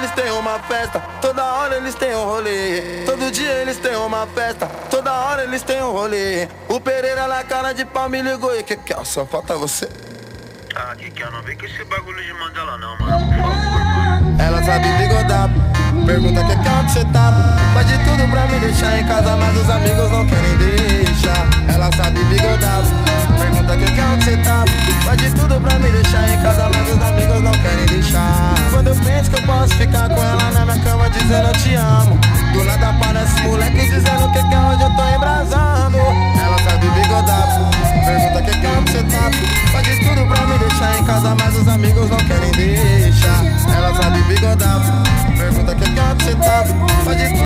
eles têm uma festa, toda hora eles têm um rolê. Todo dia eles têm uma festa, toda hora eles têm um rolê. O Pereira na cara de pau me ligou e que é? Só falta você. Ah, que não vem com esse bagulho de Mandela não, mano. Por favor. Ela sabe bigodar, pergunta que onde cê tá. Faz de tudo pra me deixar em casa, mas os amigos não querem deixar. Ela sabe bigodar, pergunta que onde cê tá. Faz de tudo pra me deixar em casa, mas os amigos não querem deixar. Quando eu penso que eu posso ficar com ela na minha cama dizendo eu te amo, do nada aparece moleque dizendo que hoje eu tô embrasando. Ela sabe bigodar, pergunta que onde cê tá. Faz de tudo pra me deixar em casa, mas os amigos não querem deixar. Ela sabe bigodar, pergunta que onde cê tá. Faz de tudo